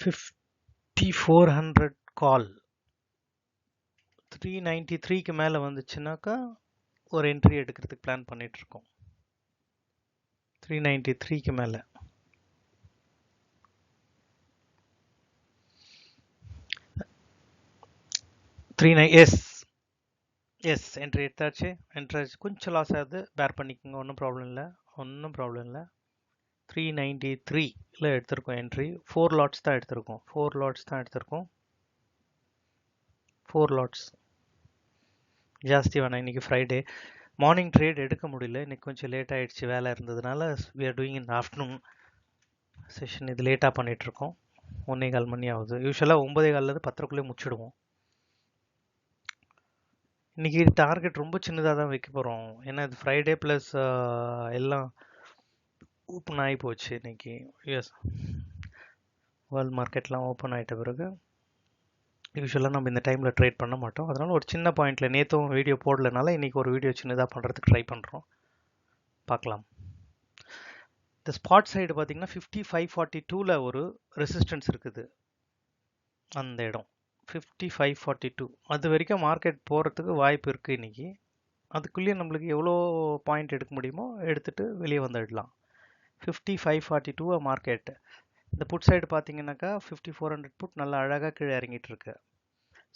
5400 கால் 393க்கு மேலே வந்துச்சுனாக்கா ஒரு என்ட்ரி எடுக்கிறதுக்கு பிளான் பண்ணிட்டு இருக்கோம். 393க்கு மேலே எஸ் என்ட்ரி எடுத்தாச்சு. கொஞ்சம் லாஸ் ஆகுது, பேர் பண்ணிக்கோங்க, ஒன்றும் ப்ராப்ளம் இல்லை. 393ல எடுத்திருக்கோம் என்ட்ரி. 4 லாட்ஸ் தான் எடுத்திருக்கோம். 4 லாட்ஸ் ஜாஸ்தி வேணாம். இன்னைக்கு ஃப்ரைடே மார்னிங் ட்ரேட் எடுக்க முடியல, இன்னைக்கு கொஞ்சம் லேட் ஆயிடுச்சு, வேலை இருந்ததுனால. we are doing in afternoon session. இது லேட்டாக பண்ணிகிட்ருக்கோம். 1:15 மணி ஆகுது. யூஸ்வலாக 9:15 10:00 முடிச்சிடுவோம். இன்றைக்கி டார்கெட் ரொம்ப சின்னதாக தான் வைக்க போகிறோம், ஏன்னா இது ஃப்ரைடே ப்ளஸ் எல்லாம் ஓப்பன் ஆகி போச்சு இன்னைக்கு. யூஎஸ் வேர்ல்டு மார்க்கெட்லாம் ஓப்பன் ஆகிட்ட பிறகு யூஸ்வலாக நம்ம இந்த டைமில் ட்ரேட் பண்ண மாட்டோம். அதனால் ஒரு சின்ன பாயிண்டில் நேற்றும் வீடியோ போடலனால இன்றைக்கி ஒரு வீடியோ சின்னதாக பண்ணுறதுக்கு ட்ரை பண்ணுறோம். பார்க்கலாம். இந்த ஸ்பாட் சைடு பார்த்தீங்கன்னா 5542ல் ஒரு ரெசிஸ்டன்ஸ் இருக்குது. அந்த இடம் 5542 அது வரைக்கும் மார்க்கெட் போகிறதுக்கு வாய்ப்பு இருக்குது இன்றைக்கி. அதுக்குள்ளேயே நம்மளுக்கு எவ்வளோ பாயிண்ட் எடுக்க முடியுமோ எடுத்துகிட்டு வெளியே வந்துடலாம். 5542 மார்க்கெட். இந்த புட் சைடு பார்த்தீங்கன்னாக்கா 5400 புட் நல்லா அழகாக கீழே இறங்கிட்டு இருக்கு.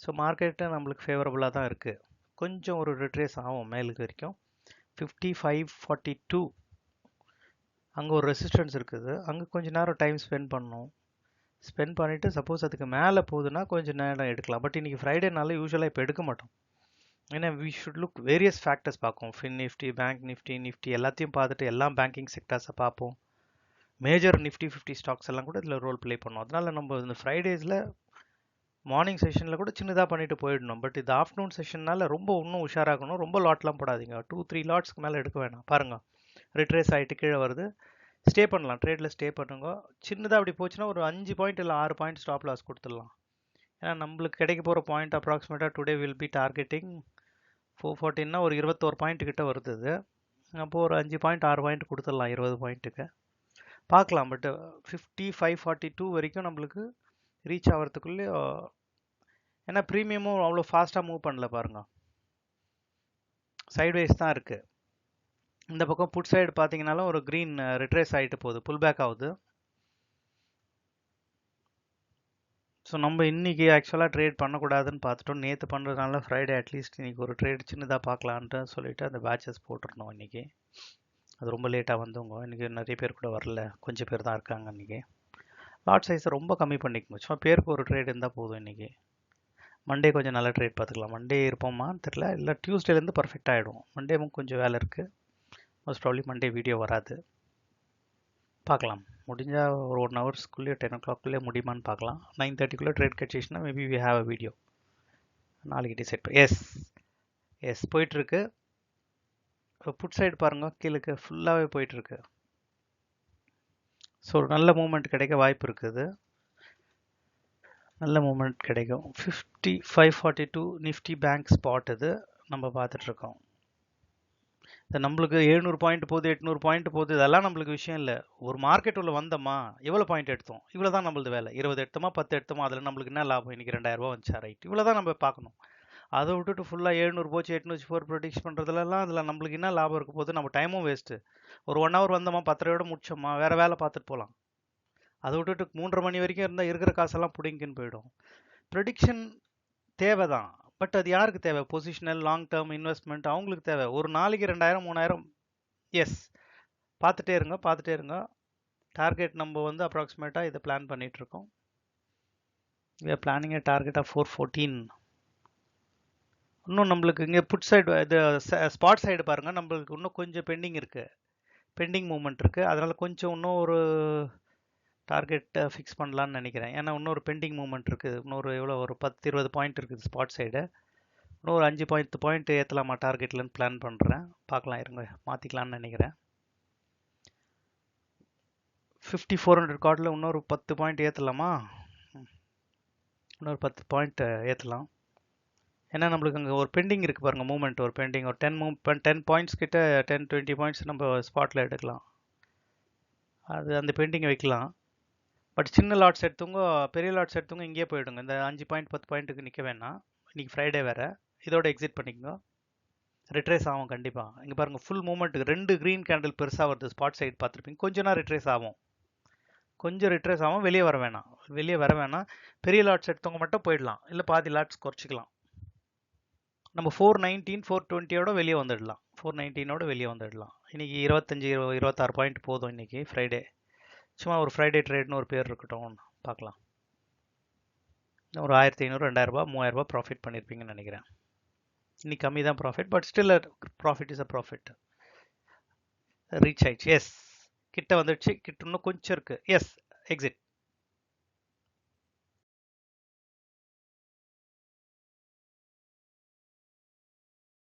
ஸோ மார்க்கெட்டு நம்மளுக்கு ஃபேவரபுளாக தான் இருக்குது. கொஞ்சம் ஒரு ரிட்ரேஸ் ஆகும் மேலுக்கு வரைக்கும். 5542 அங்கே ஒரு ரெசிஸ்டன்ஸ் இருக்குது. அங்கே கொஞ்சம் நேரம் டைம் ஸ்பெண்ட் பண்ணணும். ஸ்பெண்ட் பண்ணிவிட்டு சப்போஸ் அதுக்கு மேலே போகுதுன்னா கொஞ்சம் நேரம் எடுக்கலாம். பட் இன்றைக்கி ஃப்ரைடேனால யூஸ்வலாக இப்போ எடுக்க மாட்டோம். ஏன்னா we should look various factors பார்ப்போம். ஃபின் நிஃப்டி, பேங்க் நிஃப்டி எல்லாத்தையும் பார்த்துட்டு எல்லா பேங்கிங் செக்டர்ஸை பார்ப்போம். மேஜர் நிஃப்டி 50 ஸ்டாக்ஸ் எல்லாம் கூட இதில் ரோல் ப்ளே பண்ணோம். அதனால நம்ம இந்த ஃப்ரைடேஸில் மார்னிங் செஷனில் கூட சின்னதாக பண்ணிட்டு போயிடணும். பட் இது ஆஃப்டர்நூன் செஷன்னால ரொம்ப இன்னும் உஷாராகணும். ரொம்ப லாட்லாம் போடாதீங்க. 2-3 லாட்ஸ்க்கு மேலே எடுக்க வேணாம். பாருங்கள், ரிட்ரேஸ் ஆகிட்டு கீழே வருது. ஸ்டே பண்ணலாம், ட்ரேடில் ஸ்டே பண்ணுங்க. சின்னதாக அப்படி போச்சுன்னா ஒரு 5 பாயிண்ட் இல்லை 6 பாயிண்ட் ஸ்டாப் லாஸ் கொடுத்துடலாம். ஏன்னா நம்மளுக்கு கிடைக்க போகிற பாயிண்ட் அப்ராக்சிமேட்டாக டுடே வில் பி டார்கெட்டிங் 414னா ஒரு 21 பாயிண்ட் கிட்ட வருது. அப்போது ஒரு 5 பாயிண்ட் 6 பாயிண்ட் கொடுத்துடலாம் 20 பாயிண்ட்டுக்கு. பார்க்கலாம். பட் 5542 வரைக்கும் நம்மளுக்கு ரீச் ஆகிறதுக்குள்ளே, ஏன்னா ப்ரீமியமும் அவ்வளோ ஃபாஸ்ட்டாக மூவ் பண்ணல பாருங்க, சைட்வைஸ் தான் இருக்குது. இந்த பக்கம் புட் சைடு பார்த்தீங்கன்னாலும் ஒரு க்ரீன் ரிட்ரேஸ் ஆகிட்டு போகுது, புல் பேக் ஆகுது. ஸோ நம்ம இன்றைக்கி ஆக்சுவலாக ட்ரேட் பண்ணக்கூடாதுன்னு பார்த்துட்டோம். நேற்று பண்ணுறதுனால ஃப்ரைடே அட்லீஸ்ட் இன்றைக்கி ஒரு ட்ரேட் சின்னதாக பார்க்கலான்ட்டு சொல்லிவிட்டு அந்த பேட்சஸ் போட்டிருந்தோம் இன்றைக்கி. அது ரொம்ப லேட்டாக வந்தவங்க, இன்றைக்கி நிறைய பேர் கூட வரல, கொஞ்சம் பேர் தான் இருக்காங்க இன்றைக்கி. லாட் சைஸை ரொம்ப கம்மி பண்ணிக்கணும். சும்மா பேருக்கு ஒரு ட்ரேட் இருந்தால் போதும். இன்றைக்கி மண்டே கொஞ்சம் நல்ல ட்ரேட் பார்த்துக்கலாம். மண்டே இருப்போமான்னு தெரில, இல்லை டியூஸ்டேலேருந்து பர்ஃபெக்ட் ஆகிடும். மண்டேவும் கொஞ்சம் வேலை இருக்குது. மோஸ்ட் ப்ராப்ளி மண்டே வீடியோ வராது. பார்க்கலாம், முடிஞ்சால் ஒரு 1 ஹவர்ஸ்க்குள்ளேயே 10 o'clock முடியுமான்னு பார்க்கலாம். 9:30 ட்ரேட் கிடச்சிச்சுன்னா maybe we have a video. நாளைக்கு டிசைட் எஸ் போயிட்டுருக்கு. புட் சைடு பாருங்கள், கீழே ஃபுல்லாகவே போயிட்டுருக்கு. ஸோ நல்ல மூமெண்ட் கிடைக்க வாய்ப்பு இருக்குது. நல்ல மூமெண்ட் கிடைக்கும். 5542 நிஃப்டி பேங்க் ஸ்பாட் இது நம்ம பார்த்துட்ருக்கோம். இது நம்மளுக்கு 700 பாயிண்ட் போகுது, 800 பாயிண்ட் போகுது, இதெல்லாம் நம்மளுக்கு விஷயம் இல்லை. ஒரு மார்க்கெட் உள்ள வந்தோமா, எவ்வளோ பாயிண்ட் எடுத்தோம், இவ்வளோ தான் நம்மளது வேலை. 20 எடுத்தோமா, 10 எடுத்தோமா, அதில் நம்மளுக்கு என்ன லாபம், இன்றைக்கி 2000 ரூபா வந்துச்சா, ரைட், இவ்வளோ தான் நம்ம பார்க்கணும். அதை விட்டுட்டு ஃபுல்லாக 700 போச்சு 800 போர் ப்ரொடிக்ஷன் பண்ணுறதுலாம் அதில் நம்மளுக்கு என்ன லாபம் இருக்க போது, நம்ம டைமும் வேஸ்ட்டு. ஒரு 1 hour வந்தோமா, 10 ரூபாயோட முடிச்சோமா, வேறு வேலை பார்த்துட்டு போகலாம். அதை விட்டுட்டு 3:30 மணி வரைக்கும் இருந்தால் இருக்கிற காசெல்லாம் பிடிங்கின்னு போயிடும். ப்ரெடிக்ஷன் தேவை தான், பட் அது யாருக்கு தேவை? பொசிஷனல் லாங் டேர்ம் இன்வெஸ்ட்மெண்ட் அவங்களுக்கு தேவை. ஒரு நாளைக்கு 2000 3000 எஸ் பார்த்துட்டே இருங்க. டார்கெட் நம்ம வந்து அப்ராக்சிமேட்டாக இதை பிளான் பண்ணிகிட்ருக்கோம். we are planning a target of 414. இன்னும் நம்மளுக்கு இங்கே புட் சைடு இது ஸ்பாட் சைடு பாருங்கள், நம்மளுக்கு இன்னும் கொஞ்சம் பெண்டிங் மூமெண்ட் இருக்குது. அதனால் கொஞ்சம் இன்னும் ஒரு டார்கெட் ஃபிக்ஸ் பண்ணலான்னு நினைக்கிறேன். ஏன்னா இன்னொரு பெண்டிங் மூமெண்ட் இருக்குது. இன்னொரு எவ்வளோ ஒரு 10-20 பாயிண்ட் இருக்குது ஸ்பாட் சைடு. இன்னும் ஒரு 5 பாயிண்ட் ஏற்றலாமா டார்கெட்லன்னு பிளான் பண்ணுறேன். பார்க்கலாம், இருங்க மாற்றிக்கலான்னு நினைக்கிறேன். 5400 கார்டில் இன்னொரு 10 பாயிண்ட் ஏற்றலாமா? இன்னொரு 10 பாயிண்ட் ஏற்றலாம். ஏன்னா நம்மளுக்கு அங்கே ஒரு பெண்டிங் இருக்குது பாருங்கள், மூமெண்ட் ஒரு பெண்டிங், ஒரு 10 பாயிண்ட்ஸ் கிட்ட 10-20 பாயிண்ட்ஸ் நம்ம ஸ்பாட்டில் எடுக்கலாம். அது அந்த பெண்டிங்கை வைக்கலாம். பட் சின்ன லாட்ஸ் எடுத்தவங்க பெரிய லாட்ஸ் எடுத்தவங்க இங்கேயே போயிடுங்க. இந்த 5 பாயிண்ட் 10 பாயிண்ட்டுக்கு நிற்க வேணாம். இன்னைக்கு ஃப்ரைடே வேறு, இதோட எக்ஸிட் பண்ணிக்கோங்க. ரிட்ரேஸ் ஆகும் கண்டிப்பாக. இங்கே பாருங்கள் ஃபுல் மூமெண்ட்டுக்கு 2 க்ரீன் கேண்டில் பெருசாக வருது. ஸ்பாட் சைடு பார்த்துருப்பீங்க. கொஞ்சம் நேரம் ரிட்ரேஸ் ஆகும், கொஞ்சம் ரிட்ரேஸ் ஆகும். வெளியே வர வேணாம், வெளியே வர வேணாம். பெரிய லாட்ஸ் எடுத்தவங்க மட்டும் போயிடலாம், இல்லை பாதி லாட்ஸ் குறைச்சிக்கலாம். நம்ம 419 420ஓட வெளியே வந்துடலாம். 419ஓட வெளியே வந்துடலாம். இன்னைக்கு 25 26 பாயிண்ட் போதும். இன்னைக்கு ஃப்ரைடே, சும்மா ஒரு ஃப்ரைடே ட்ரேட்னு ஒரு பேர் இருக்கட்டும், பார்க்கலாம். ஒரு 1500 2000 3000 ப்ராஃபிட் பண்ணியிருப்பீங்கன்னு நினைக்கிறேன். இன்னைக்கு கம்மி தான் profit, but still profit is a profit. Reach ஆயிடுச்சு. எஸ், கிட்ட வந்துடுச்சு. கிட்ட இன்னும் கொஞ்சம் இருக்கு. Yes, exit.